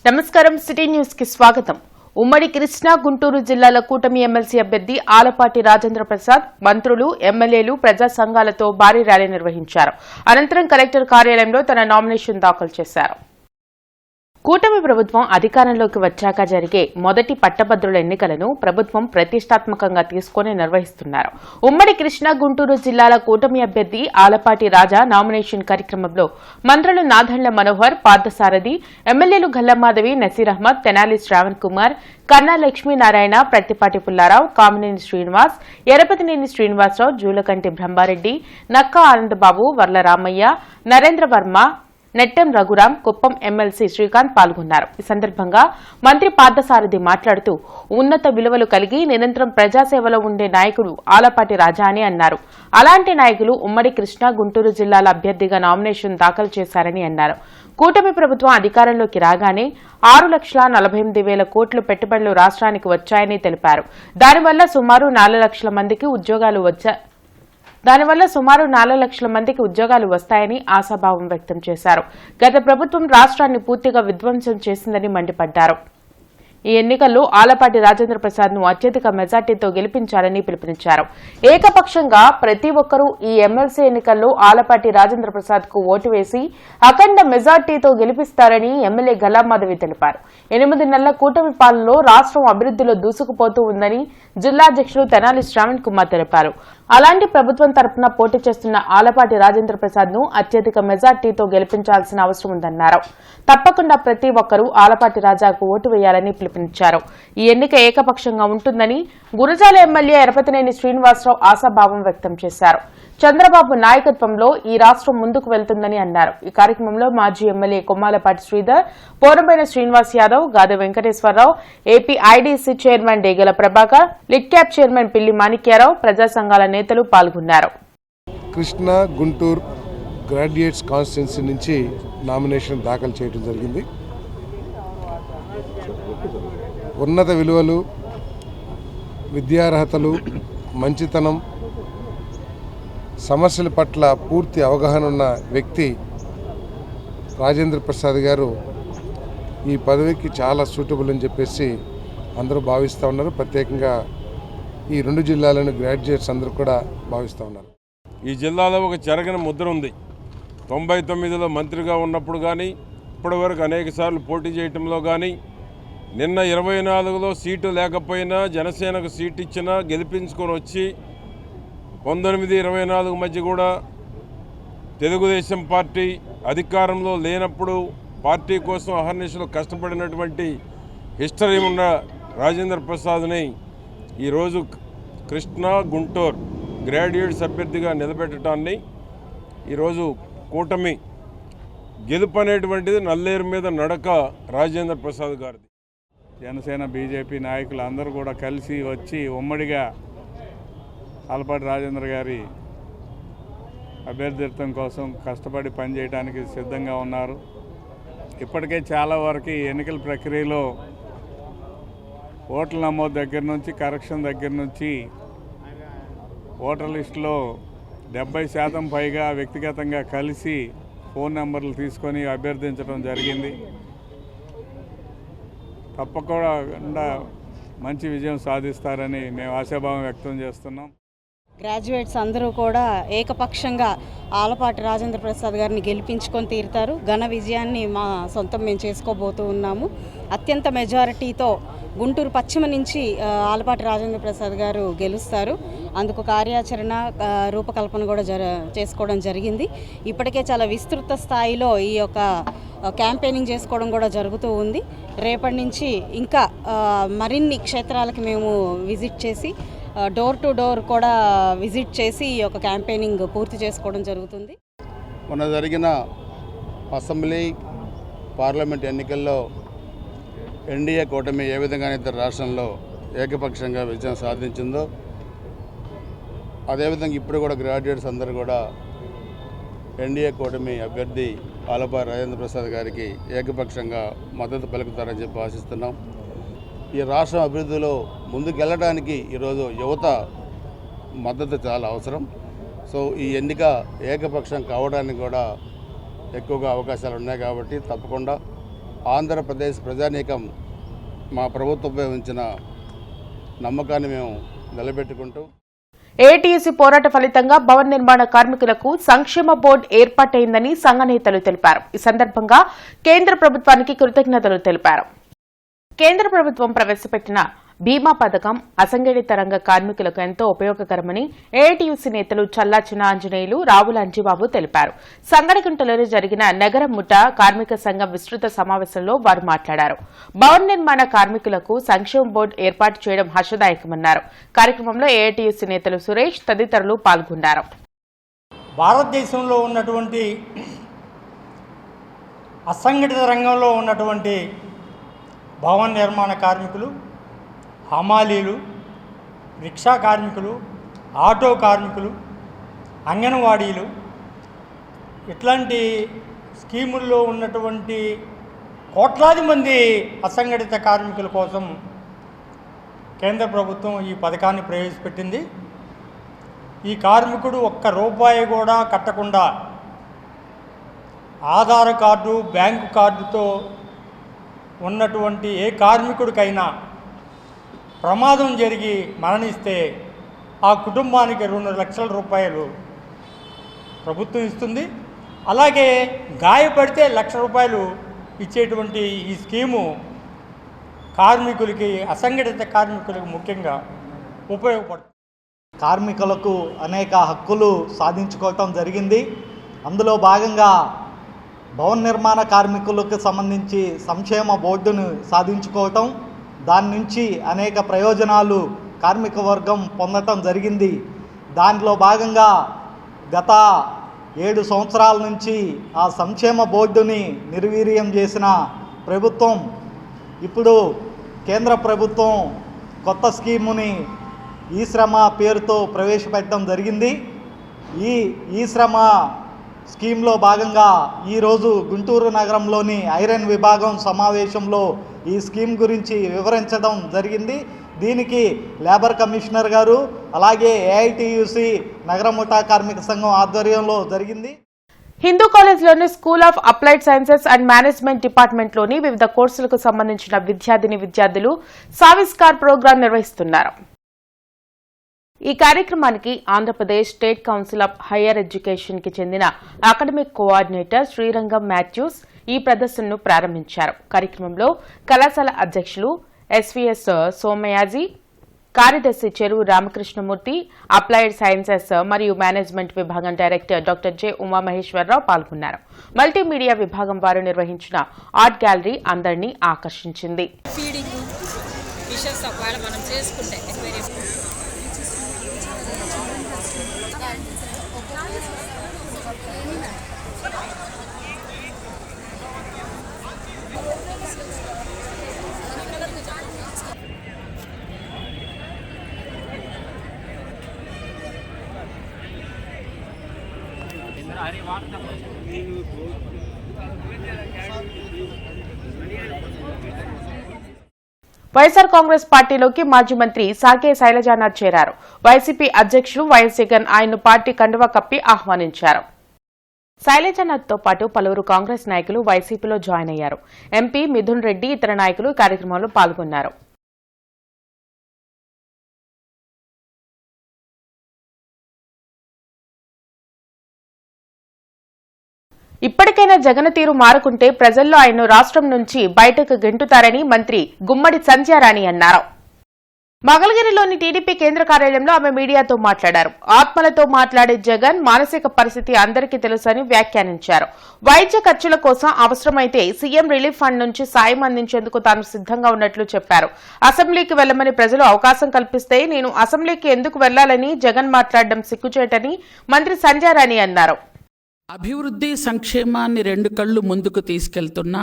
నమస్కారం city news కి స్వాగతం. ఉమ్మడి కృష్ణా గుంటూరు జిల్లాల కూటమి ఎమ్మెల్సీ అభ్యర్థి ఆలపాటి రాజేంద్ర ప్రసాద్ మంత్రులు ఎమ్మెల్యేలు ప్రజా సంఘాలతో భారీ ర్యాలీ నిర్వహించారు. అనంతరం కలెక్టర్ కార్యాలయంలో తన నామినేషన్ దాఖలు చేశారు. కూటమి ప్రభుత్వం అధికారంలోకి వచ్చాక జరిగే మొదటి పట్టభద్రుల ఎన్నికలను ప్రభుత్వం ప్రతిష్టాత్మకంగా తీసుకుని నిర్వహిస్తున్నారు. ఉమ్మడి కృష్ణా గుంటూరు జిల్లాల కూటమి అభ్యర్థి ఆలపాటి రాజా నామినేషన్ కార్యక్రమంలో మంత్రులు నాదెండ్ల మనోహర్, పార్థసారథి, ఎమ్మెల్యేలు గల్లామాధవి, నసీర్ అహ్మద్, తెనాలి శ్రావణ్ కుమార్, కన్నా లక్ష్మీనారాయణ, ప్రత్తిపాటి పుల్లారావు, కామినేని శ్రీనివాస్, ఎరపతినేని శ్రీనివాసరావు, జూలకంటి బ్రహ్మారెడ్డి, నక్కా ఆనందబాబు, వర్ల రామయ్య, నరేంద్ర వర్మ, నెట్టెం రఘురాం, కుప్పం ఎమ్మెల్సీ శ్రీకాంత్ పాల్గొన్నారు. ఈ సందర్భంగా మంత్రి పార్థసారథి మాట్లాడుతూ ఉన్నత విలువలు కలిగి నిరంతరం ప్రజాసేవలో ఉండే నాయకుడు ఆలపాటి రాజా అని అన్నారు. అలాంటి నాయకులు ఉమ్మడి కృష్ణా గుంటూరు జిల్లాల అభ్యర్థిగా నామినేషన్ దాఖలు చేశారని అన్నారు. కూటమి ప్రభుత్వం అధికారంలోకి రాగానే 6,48,000 కోట్ల పెట్టుబడులు రాష్ట్రానికి వచ్చాయని తెలిపారు. దానివల్ల సుమారు 4 లక్షల మందికి ఉద్యోగాలు వస్తాయని ఆశాభావం వ్యక్తం చేశారు. గత ప్రభుత్వం రాష్ట్రాన్ని పూర్తిగా విధ్వంసం చేసిందని మండిపడ్డారు. ఈ ఎన్నికల్లో ఆలపాటి రాజేంద్ర ప్రసాద్ ను అత్యధిక మెజార్టీతో గెలిపించాలని పిలుపునిచ్చారు. ఏకపక్షంగా ప్రతి ఒక్కరూ ఈ ఎమ్మెల్సీ ఎన్నికల్లో ఆలపాటి రాజేంద్ర ప్రసాద్ కు ఓటు వేసి అఖండ మెజార్టీతో గెలిపిస్తారని ఎమ్మెల్యే గల్లామాధవి తెలిపారు. 8 నెలల కూటమి పాలనలో రాష్ట్రం అభివృద్దిలో దూసుకుపోతూ ఉందని జిల్లా అధ్యక్షుడు తెనాలి శ్రావణ్ కుమార్ తెలిపారు. అలాంటి ప్రభుత్వం తరపున పోటీ చేస్తున్న ఆలపాటి రాజేంద్ర ప్రసాద్ ను అత్యధిక మెజార్టీతో గెలిపించాల్సిన అవసరం ఉందన్నారు. తప్పకుండా ప్రతి ఒక్కరూ ఆలపాటి రాజాకు ఓటు వేయాలని పిలుపునిచ్చారు. ఈ ఎన్నిక ఏకపక్షంగా ఉంటుందని గురజాల ఎమ్మెల్యే ఎరపతినేని శ్రీనివాసరావు ఆశాభావం వ్యక్తం చేశారు. చంద్రబాబు నాయకత్వంలో ఈ రాష్ట్రం ముందుకు వెళ్తుందని అన్నారు. ఈ కార్యక్రమంలో మాజీ ఎమ్మెల్యే కొమ్మాలపాటి శ్రీధర్, పోరంబైన శ్రీనివాస్ యాదవ్, గాదె వెంకటేశ్వరరావు, ఏపీ ఐడీసీ చైర్మన్ డేగల ప్రభాకర్, లిడ్ క్యాప్ చైర్మన్ పిల్లి మాణిక్యారావు, ప్రజా సంఘాల నేతలు పాల్గొన్నారు. కృష్ణా గుంటూరు గ్రాడ్యుయేట్స్ కాన్స్టిట్యున్సీ నుంచి నామినేషన్ దాఖలు చేయడం జరిగింది. ఉన్నత విలువలు, విద్యార్హతలు, మంచితనం, సమస్యల పట్ల పూర్తి అవగాహన ఉన్న వ్యక్తి రాజేంద్ర ప్రసాద్ గారు ఈ పదవికి చాలా సూటబుల్ అని చెప్పేసి అందరూ భావిస్తూ ఉన్నారు. ప్రత్యేకంగా ఈ 2 జిల్లాలను గ్రాడ్యుయేట్స్ అందరూ కూడా భావిస్తూ ఉన్నారు. ఈ జిల్లాలో ఒక చెరగని ముద్ర ఉంది. 99లో మంత్రిగా ఉన్నప్పుడు కానీ ఇప్పటి వరకు అనేక సార్లు పోటీ చేయటంలో కానీ, నిన్న 24లో సీటు లేకపోయినా జనసేనకు సీటు ఇచ్చినా గెలిపించుకొని వచ్చి 19-24 మధ్య కూడా తెలుగుదేశం పార్టీ అధికారంలో లేనప్పుడు పార్టీ కోసం అహర్నిశలు కష్టపడినటువంటి హిస్టరీ ఉన్న రాజేంద్ర ప్రసాద్ని ఈరోజు కృష్ణా గుంటూరు గ్రాడ్యుయేట్స్ అభ్యర్థిగా నిలబెట్టడాన్ని ఈరోజు కూటమి గెలుపు అనేటువంటిది నల్లేరు మీద నడక రాజేంద్ర ప్రసాద్ గారిది. జనసేన బీజేపీ నాయకులు అందరూ కూడా కలిసి వచ్చి ఉమ్మడిగా ఆలపాటి రాజేంద్ర గారి అభ్యర్థిత్వం కోసం కష్టపడి పనిచేయడానికి సిద్ధంగా ఉన్నారు. ఇప్పటికే చాలా వరకు ఎన్నికల ప్రక్రియలో ఓట్ల నమోదు దగ్గర నుంచి, కరెక్షన్ దగ్గర నుంచి ఓటర్ లిస్టులో 70% పైగా వ్యక్తిగతంగా కలిసి ఫోన్ నెంబర్లు తీసుకొని అభ్యర్థించడం జరిగింది. తప్పకుండా మంచి విజయం సాధిస్తారని మేము ఆశాభావం వ్యక్తం చేస్తున్నాం. గ్రాడ్యుయేట్స్ అందరూ కూడా ఏకపక్షంగా ఆలపాటి రాజేంద్ర ప్రసాద్ గారిని గెలిపించుకొని తీరుతారు. ఘన విజయాన్ని మా సొంతం మేము చేసుకోబోతూ ఉన్నాము. అత్యంత మెజారిటీతో గుంటూరు పశ్చిమ నుంచి ఆలపాటి రాజేంద్ర ప్రసాద్ గారు గెలుస్తారు. అందుకు కార్యాచరణ రూపకల్పన కూడా చేసుకోవడం జరిగింది. ఇప్పటికే చాలా విస్తృత స్థాయిలో ఈ యొక్క క్యాంపెయినింగ్ చేసుకోవడం కూడా జరుగుతూ ఉంది. రేపటి నుంచి ఇంకా మరిన్ని క్షేత్రాలకు మేము విజిట్ చేసి డోర్ టు డోర్ కూడా విజిట్ చేసి ఈ యొక్క క్యాంపెయినింగ్ పూర్తి చేసుకోవడం జరుగుతుంది. మొన్న జరిగిన అసెంబ్లీ, పార్లమెంట్ ఎన్నికల్లో ఎన్డీఏ కూటమి ఏ విధంగానైతే రాష్ట్రంలో ఏకపక్షంగా విజయం సాధించిందో అదేవిధంగా ఇప్పుడు కూడా గ్రాడ్యుయేట్స్ అందరూ కూడా ఎన్డీఏ కూటమి అభ్యర్థి ఆలపాటి రాజేంద్ర ప్రసాద్ గారికి ఏకపక్షంగా మద్దతు పలుకుతారని చెప్పి ఆశిస్తున్నాం. ఈ రాష్ట్రం అభివృద్ధిలో ముందుకెళ్ళడానికి ఈరోజు యువత మద్దతు చాలా అవసరం. సో ఈ ఎన్నిక ఏకపక్షం కావడానికి కూడా ఎక్కువగా అవకాశాలు ఉన్నాయి కాబట్టి తప్పకుండా ఆంధ్రప్రదేశ్ ప్రజానీకం మా ప్రభుత్వంపై ఉంచిన నమ్మకాన్ని మేము నిలబెట్టుకుంటూ ఏటీయూసీ పోరాట ఫలితంగా భవన నిర్మాణ కార్మికులకు సంక్షేమ బోర్డు ఏర్పాటైందని సంఘ నేతలు తెలిపారు. ఈ సందర్భంగా కేంద్ర ప్రభుత్వానికి కృతజ్ఞతలు తెలిపారు. కేంద్ర ప్రభుత్వం ప్రవేశపెట్టిన బీమా పథకం అసంఘటిత రంగ కార్మికులకు ఎంతో ఉపయోగకరమని ఏఐటీయూసీ నేతలు చల్లాచిన ఆంజనేయులు, రావుల అంజిబాబు తెలిపారు. సంగడిగుంటలో జరిగిన నగర ముఠా కార్మిక సంఘం విస్తృత సమావేశంలో వారు మాట్లాడారు. భవన నిర్మాణ కార్మికులకు సంక్షేమ బోర్డు ఏర్పాటు చేయడం హర్షదాయకమన్నారు. కార్యక్రమంలో ఏఐటీయూసీ నేతలు సురేష్ తదితరులు పాల్గొన్నారు. భారతదేశంలో ఉన్నటువంటి అసంఘటిత రంగంలో ఉన్నటువంటి భవన నిర్మాణ కార్మికులు, హమాలీలు, రిక్షా కార్మికులు, ఆటో కార్మికులు, అంగన్వాడీలు ఇట్లాంటి స్కీముల్లో ఉన్నటువంటి కోట్లాది మంది అసంఘటిత కార్మికుల కోసం కేంద్ర ప్రభుత్వం ఈ పథకాన్ని ప్రవేశపెట్టింది. ఈ కార్మికుడు ఒక్క రూపాయి కూడా కట్టకుండా ఆధార్ కార్డు, బ్యాంకు కార్డుతో ఉన్నటువంటి ఏ కార్మికుడికైనా ప్రమాదం జరిగి మరణిస్తే ఆ కుటుంబానికి 2 లక్షల రూపాయలు ప్రభుత్వం ఇస్తుంది. అలాగే గాయపడితే 1 లక్ష రూపాయలు ఇచ్చేటువంటి ఈ స్కీము కార్మికులకి, అసంఘటిత కార్మికులకు ముఖ్యంగా ఉపయోగపడుతుంది. కార్మికులకు అనేక హక్కులు సాధించుకోవటం జరిగింది. అందులో భాగంగా భవన నిర్మాణ కార్మికులకు సంబంధించి సంక్షేమ బోర్డును సాధించుకోవటం, దాని నుంచి అనేక ప్రయోజనాలు కార్మిక వర్గం పొందటం జరిగింది. దాంట్లో భాగంగా గత 7 సంవత్సరాల నుంచి ఆ సంక్షేమ బోర్డుని నిర్వీర్యం చేసిన ప్రభుత్వం ఇప్పుడు కేంద్ర ప్రభుత్వం కొత్త స్కీముని ఈ శ్రమ పేరుతో ప్రవేశపెట్టడం జరిగింది. ఈ శ్రమ స్కీమ్లో భాగంగా ఈరోజు గుంటూరు నగరంలోని ఐరన్ విభాగం సమావేశంలో ఈ స్కీమ్ గురించి వివరించడం జరిగింది. దీనికి లేబర్ కమిషనర్ గారు అలాగే ఏఐటీయూసీ నగర ముఠా కార్మిక సంఘం ఆధ్వర్యంలో జరిగింది. హిందూ కాలేజ్లోని school of applied sciences and management డిపార్ట్మెంట్లోని వివిధ కోర్సులకు సంబంధించిన విద్యార్థులు సావిస్కార్ ప్రోగ్రాం నిర్వహిస్తున్నారు. ఈ కార్యక్రమానికి Andhra Pradesh state council of higher education కి చెందిన అకాడమిక్ కోఆర్డినేటర్ శ్రీరంగం మాథ్యూస్ ఈ ప్రదర్శనను ప్రారంభించారు. కార్యక్రమంలో కళాశాల అధ్యక్షులు ఎస్వీఎస్ సోమయాజీ, కార్యదర్శి చెరువు రామకృష్ణమూర్తి, అప్లైడ్ సైన్సెస్ మరియు మేనేజ్మెంట్ విభాగం డైరెక్టర్ డాక్టర్ జె ఉమామహేశ్వరరావు పాల్గొన్నారు. మల్టీమీడియా విభాగం వారు నిర్వహించిన ఆర్ట్ గ్యాలరీ అందరినీ ఆకర్షించింది. వైఎస్ఆర్ కాంగ్రెస్ పార్టీలోకి మాజీ మంత్రి సాకే శైలజానాథ్ చేరారు. వైసీపీ అధ్యక్షులు వైఎస్ జగన్ ఆయన్ను పార్టీ కండువా కప్పి ఆహ్వానించారు. శైలజానాథ్తో పాటు పలువురు కాంగ్రెస్ నాయకులు వైసీపీలో జాయిన్ అయ్యారు. ఎంపీ మిథున్ రెడ్డి ఇతర నాయకులు కార్యక్రమంలో పాల్గొన్నారు. ఇప్పటికైనా జగన్ తీరు మారుకుంటే ప్రజల్లో ఆయన్ను రాష్ట్రం నుంచి బయటకు గెంటుతారని మంత్రి గుమ్మడి సంధ్యారాణి అన్నారు. మంగళగిరిలోని టీడీపీ కేంద్ర కార్యాలయంలో ఆమె మీడియాతో మాట్లాడారు. ఆత్మలతో మాట్లాడే జగన్ మానసిక పరిస్థితి అందరికీ తెలుసని వ్యాఖ్యానించారు. వైద్య ఖర్చుల కోసం అవసరమైతే సీఎం రిలీఫ్ ఫండ్ నుంచి సాయం అందించేందుకు తాను సిద్ధంగా ఉన్నట్లు చెప్పారు. అసెంబ్లీకి వెళ్లమని ప్రజలు అవకాశం కల్పిస్తే నేను అసెంబ్లీకి ఎందుకు వెళ్లాలని జగన్ మాట్లాడడం సిగ్గుచేటని మంత్రి సంధ్యారాణి అన్నారు. అభివృద్ధి సంక్షేమాన్ని 2 కళ్ళు ముందుకు తీసుకెళ్తున్న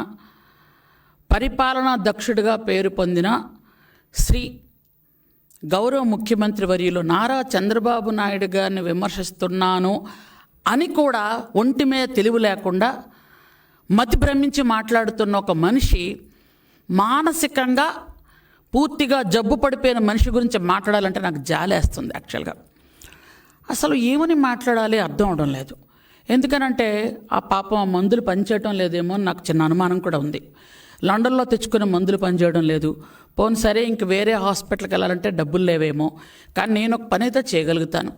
పరిపాలనా దక్షుడిగా పేరు పొందిన శ్రీ గౌరవ ముఖ్యమంత్రి వర్యులు నారా చంద్రబాబు నాయుడు గారిని విమర్శిస్తున్నాను అని కూడా ఒంటి మీద తెలివి లేకుండా మతి భ్రమించి మాట్లాడుతున్న ఒక మనిషి మానసికంగా పూర్తిగా జబ్బు పడిపోయిన మనిషి గురించి మాట్లాడాలంటే నాకు జాలేస్తుంది. యాక్చువల్గా అసలు ఏమని మాట్లాడాలి అర్థం అవడం లేదు. ఎందుకనంటే ఆ పాపం ఆ మందులు పనిచేయటం లేదేమో అని నాకు చిన్న అనుమానం కూడా ఉంది. లండన్లో తెచ్చుకునే మందులు పనిచేయడం లేదు. పోనీ సరే ఇంక వేరే హాస్పిటల్కి వెళ్ళాలంటే డబ్బులు లేవేమో, కానీ నేను ఒక పని అయితే చేయగలుగుతాను.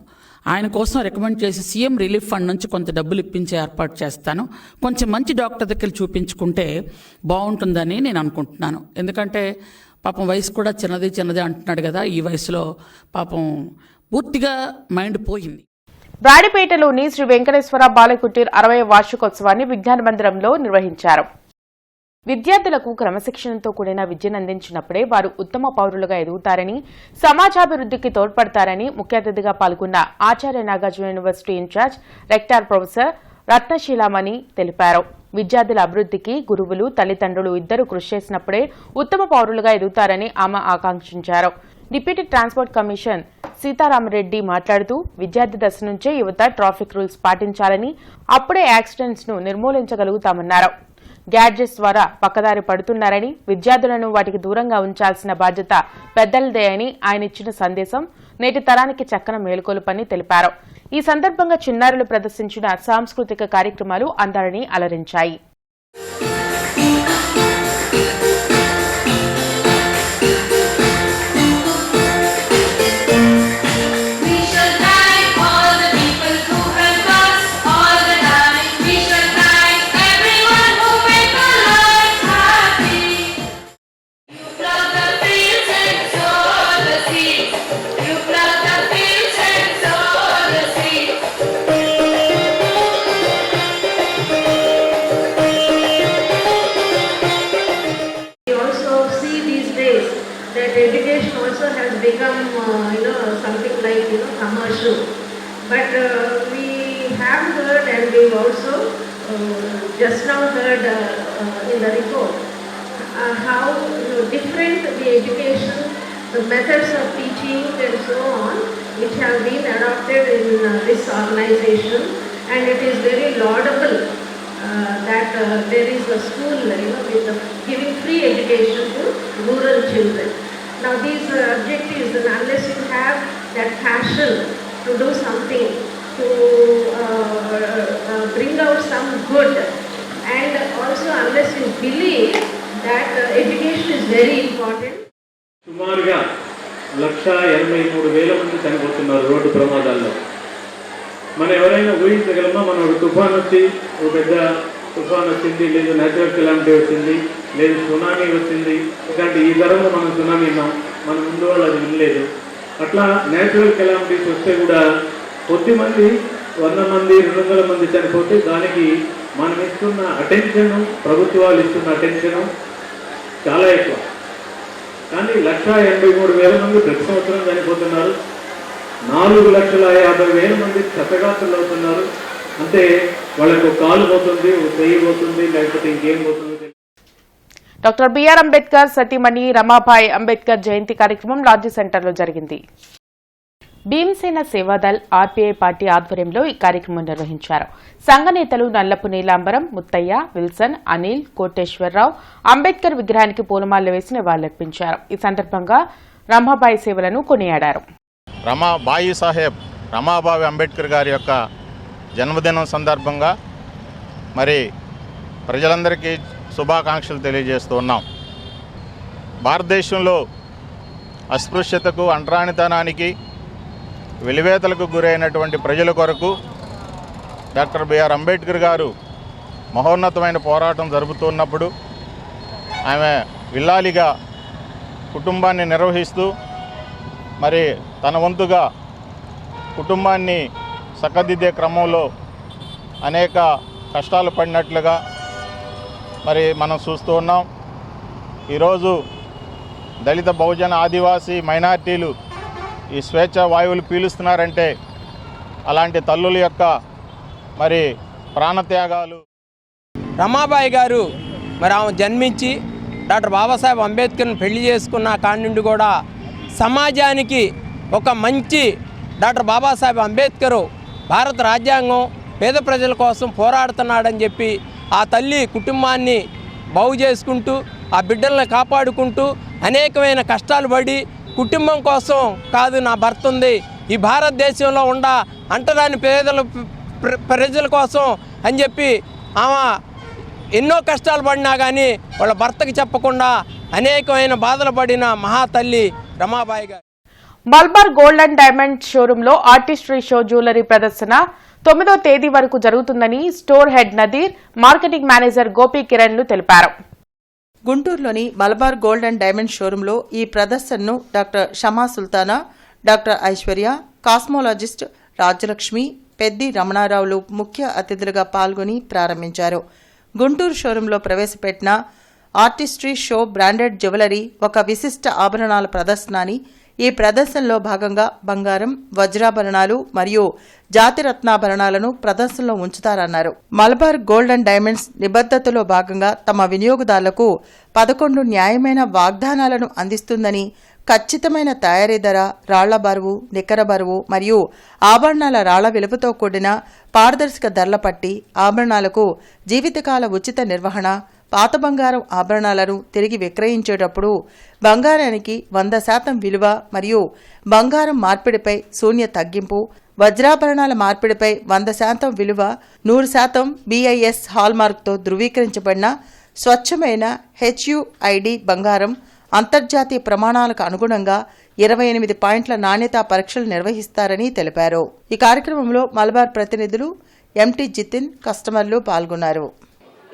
ఆయన కోసం రికమెండ్ చేసి సీఎం రిలీఫ్ ఫండ్ నుంచి కొంత డబ్బులు ఇప్పించే ఏర్పాటు చేస్తాను. కొంచెం మంచి డాక్టర్ దగ్గర చూపించుకుంటే బాగుంటుందని నేను అనుకుంటున్నాను. ఎందుకంటే పాపం వయసు కూడా చిన్నది అంటున్నాడు కదా, ఈ వయసులో పాపం పూర్తిగా మైండ్ పోయింది. బ్రాడిపేటలోని శ్రీ వెంకటేశ్వర బాలకుటీర్ 60వ వార్షికోత్సవాన్ని విజ్ఞాన మందిరంలో నిర్వహించారు. విద్యార్థులకు క్రమశిక్షణతో కూడిన విద్యను అందించినప్పుడే వారు ఉత్తమ పౌరులుగా ఎదుగుతారని, సమాజాభివృద్ధికి తోడ్పడతారని ముఖ్య అతిథిగా పాల్గొన్న Acharya Nagarjuna university in-charge rector professor Ratnasheelamani తెలిపారు. విద్యార్థుల అభివృద్ధికి గురువులు, తల్లిదండ్రులు ఇద్దరు కృషి చేసినప్పుడే ఉత్తమ పౌరులుగా ఎదుగుతారని ఆమె ఆకాంక్షించారు. డిప్యూటీ ట్రాన్స్పోర్ట్ కమిషన్ సీతారామరెడ్డి మాట్లాడుతూ విద్యార్థి దశ నుంచే యువత ట్రాఫిక్ రూల్స్ పాటించాలని, అప్పుడే యాక్సిడెంట్స్ ను నిర్మూలించగలుగుతామన్నారు. గ్యాడ్జెట్స్ ద్వారా పక్కదారి పడుతున్నారని, విద్యార్థులను వాటికి దూరంగా ఉంచాల్సిన బాధ్యత పెద్దలదే అని ఆయన ఇచ్చిన సందేశం నేటి తరానికి చక్కన మేలుకొలుపని తెలిపారు. ఈ సందర్భంగా చిన్నారులు ప్రదర్శించిన సాంస్కృతిక కార్యక్రమాలు అందరినీ అలరించాయి. Education also has become, something like, commercial. But we have heard, and we've also just now heard in the report how different the education, the methods of teaching and so on, which have been adopted in this organization, and it is very laudable that there is a school, with giving free education to rural children. Now these objectives, unless you have that passion to do something, to bring out some good, and also unless you believe that education is very important. సుమారుగా 1,83,000 మంది చనిపోతున్నారు road ప్రమాదాల్లో. మనం ఎవరైనా ఊహించగలమా? మనం ఒక తుఫాన్ వచ్చి, ఒక పెద్ద తుఫాన్ వచ్చింది, లేదు నేచురల్ కెలామిటీ వచ్చింది, లేదు సునామీ వచ్చింది, ఇలాంటి ఈ తరంలో మనం సునామీ విన్నాం, మన ముందు వాళ్ళు అది వినలేదు. అట్లా నేచురల్ కెలామిటీస్ వస్తే కూడా కొద్ది మంది 100 మంది 200 మంది చనిపోతే దానికి మనం ఇస్తున్న అటెన్షను, ప్రభుత్వాలు ఇస్తున్న అటెన్షను చాలా ఎక్కువ. కానీ 1,83,000 మంది ప్రతి సంవత్సరం చనిపోతున్నారు. 4,50,000 మంది క్షతగాత్రులు అవుతున్నారు. అంటే వాళ్ళకు కాలు పోతుంది, చెయ్యి పోతుంది, లేకపోతే ఇంకేం పోతుంది. డాక్టర్ బిఆర్ అంబేద్కర్ సతీమణి రమాబాయి అంబేద్కర్ జయంతి కార్యక్రమం లాడ్జీ సెంటర్లో జరిగింది. భీమసేన సేవాదల్ ఆర్పీఐ పార్టీ ఆధ్వర్యంలో ఈ కార్యక్రమం నిర్వహించారు. సంఘ నేతలు నల్లపు నీలాంబరం, ముత్తయ్య, విల్సన్, అనిల్, కోటేశ్వరరావు అంబేద్కర్ విగ్రహానికి పూలమాలలు వేసి నివాళులర్పించారు. ఈ సందర్భంగా రమాబాయి సేవలను కొనియాడారు. రమాబాయి సాహెబ్ రమాబాయి అంబేద్కర్ గారి యొక్క జన్మదినం సందర్భంగా మరి ప్రజలందరికీ శుభాకాంక్షలు తెలియజేస్తూ ఉన్నాం. భారతదేశంలో అస్పృశ్యతకు, అంటరానితనానికి, వెలివేతలకు గురైనటువంటి ప్రజల కొరకు డాక్టర్ బిఆర్ అంబేద్కర్ గారు మహోన్నతమైన పోరాటం జరుపుతున్నప్పుడు ఆమె విల్లాలిగా కుటుంబాన్ని నిర్వహిస్తూ మరి తన వంతుగా కుటుంబాన్ని చక్కదిద్దే క్రమంలో అనేక కష్టాలు పడినట్లుగా మరి మనం చూస్తూ ఉన్నాం. ఈరోజు దళిత, బహుజన, ఆదివాసీ, మైనార్టీలు ఈ స్వేచ్ఛ వాయువులు పీలుస్తున్నారంటే అలాంటి తల్లుల యొక్క మరి ప్రాణత్యాగాలు. రమాబాయి గారు మరి ఆమె జన్మించి డాక్టర్ బాబాసాహెబ్ అంబేద్కర్ని పెళ్లి చేసుకున్న కాడి నుండి కూడా సమాజానికి ఒక మంచి డాక్టర్ బాబాసాహెబ్ అంబేద్కర్ భారత రాజ్యాంగం పేద ప్రజల కోసం పోరాడుతున్నాడని చెప్పి ఆ తల్లి కుటుంబాన్ని బాగు చేసుకుంటూ, ఆ బిడ్డల్ని కాపాడుకుంటూ అనేకమైన కష్టాలు పడి కుటుంబం కోసం కాదు, నా భర్త ఉంది, ఈ భారతదేశంలో ఉండ అంటరాని ప్రజల కోసం అని చెప్పి ఆమె ఎన్నో కష్టాలు పడినా కానీ వాళ్ళ భర్తకి చెప్పకుండా అనేకమైన బాధలు పడిన మహాతల్లి రమాబాయి గారు. మల్బార్ గోల్డ్ అండ్ డైమండ్ షోరూంలో ఆర్టిస్ట్రీ షో జ్యువెలరీ ప్రదర్శన 9వ తేదీ వరకు జరుగుతుందని store head Nadeer, marketing manager Gopi కిరణ్లు తెలిపారు. గుంటూరులోని మలబార్ గోల్డ్ అండ్ డైమండ్ షోరూంలో ఈ ప్రదర్శనను doctor Shama Sultana, doctor Aishwarya, cosmologist Rajyalakshmi, Peddi రమణారావులు ముఖ్య అతిథులుగా పాల్గొని ప్రారంభించారు. గుంటూరు షోరూంలో ప్రవేశపెట్టిన ఆర్టిస్ట్రీ షో బ్రాండెడ్ జ్యువెలరీ ఒక విశిష్ట ఆభరణాల ప్రదర్శన అని, ఈ ప్రదర్శనలో భాగంగా బంగారం, వజ్రాభరణాలు మరియు జాతిరత్నాభరణాలను ప్రదర్శనలో ఉంచుతారన్నారు. మలబార్ గోల్డ్ అండ్ డైమండ్స్ నిబద్ధతలో భాగంగా తమ వినియోగదారులకు 11 న్యాయమైన వాగ్దానాలను అందిస్తుందని, ఖచ్చితమైన తయారీ ధర, రాళ్ల బరువు, నికర బరువు మరియు ఆభరణాల రాళ్ల విలువతో కూడిన పారదర్శక ధరల పట్టి, ఆభరణాలకు జీవితకాల ఉచిత నిర్వహణ, పాత బంగారం ఆభరణాలను తిరిగి విక్రయించేటప్పుడు బంగారానికి 100% విలువ మరియు బంగారం మార్పిడిపై శూన్య తగ్గింపు, వజ్రాభరణాల మార్పిడిపై 100% విలువ, 100% BIS హాల్మార్క్తో ధృవీకరించబడిన స్వచ్ఛమైన HUID బంగారం, అంతర్జాతీయ ప్రమాణాలకు అనుగుణంగా 28 పాయింట్ల నాణ్యతా పరీక్షలు నిర్వహిస్తారని తెలిపారు. ఈ కార్యక్రమంలో మలబార్ ప్రతినిధులు ఎంటీ జితిన్, కస్టమర్లు పాల్గొన్నారు.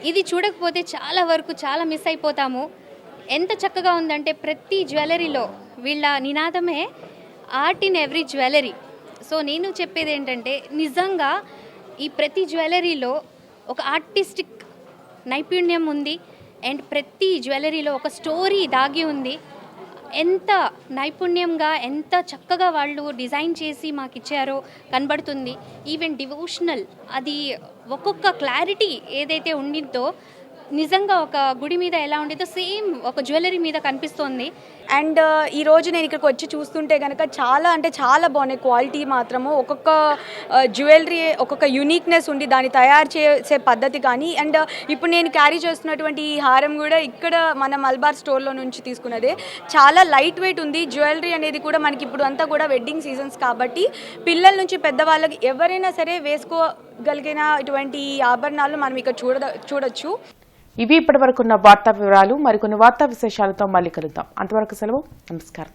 ఇది చూడకపోతే చాలా వరకు చాలా మిస్ అయిపోతాము. ఎంత చక్కగా ఉందంటే ప్రతి జ్యువెలరీలో వీళ్ళ నినాదమే art in every jewellery. So నేను చెప్పేది ఏంటంటే నిజంగా ఈ ప్రతి జ్యువెలరీలో ఒక ఆర్టిస్టిక్ నైపుణ్యం ఉంది అండ్ ప్రతి జ్యువెలరీలో ఒక స్టోరీ దాగి ఉంది. ఎంత నైపుణ్యంగా ఎంత చక్కగా వాళ్ళు డిజైన్ చేసి మాకు ఇచ్చారో కనబడుతుంది. ఈవెన్ డివోషనల్ అది ఒక్కొక్క క్లారిటీ ఏదైతే ఉండిందో నిజంగా ఒక గుడి మీద ఎలా ఉండేదో సేమ్ ఒక జ్యువెలరీ మీద కనిపిస్తోంది. అండ్ ఈరోజు నేను ఇక్కడికి వచ్చి చూస్తుంటే కనుక చాలా అంటే చాలా బాగున్నాయి. క్వాలిటీ మాత్రము ఒక్కొక్క జ్యువెలరీ ఒక్కొక్క యూనిక్నెస్ ఉండి దాన్ని తయారు చేసే పద్ధతి కానీ, అండ్ ఇప్పుడు నేను క్యారీ చేస్తున్నటువంటి ఈ హారం కూడా ఇక్కడ మన మల్బార్ స్టోర్లో నుంచి తీసుకున్నదే. చాలా లైట్ వెయిట్ ఉంది. జ్యువెలరీ అనేది కూడా మనకి ఇప్పుడు అంతా కూడా వెడ్డింగ్ సీజన్స్ కాబట్టి పిల్లల నుంచి పెద్దవాళ్ళకి ఎవరైనా సరే వేసుకోగలిగిన ఇటువంటి ఆభరణాలు మనం ఇక్కడ చూడొచ్చు. ఇవి ఇప్పటివరకున్న వార్తా వివరాలు. మరికొన్ని వార్తా విశేషాలతో మళ్ళీ కలుద్దాం. అంతవరకు సెలవు. నమస్కారం.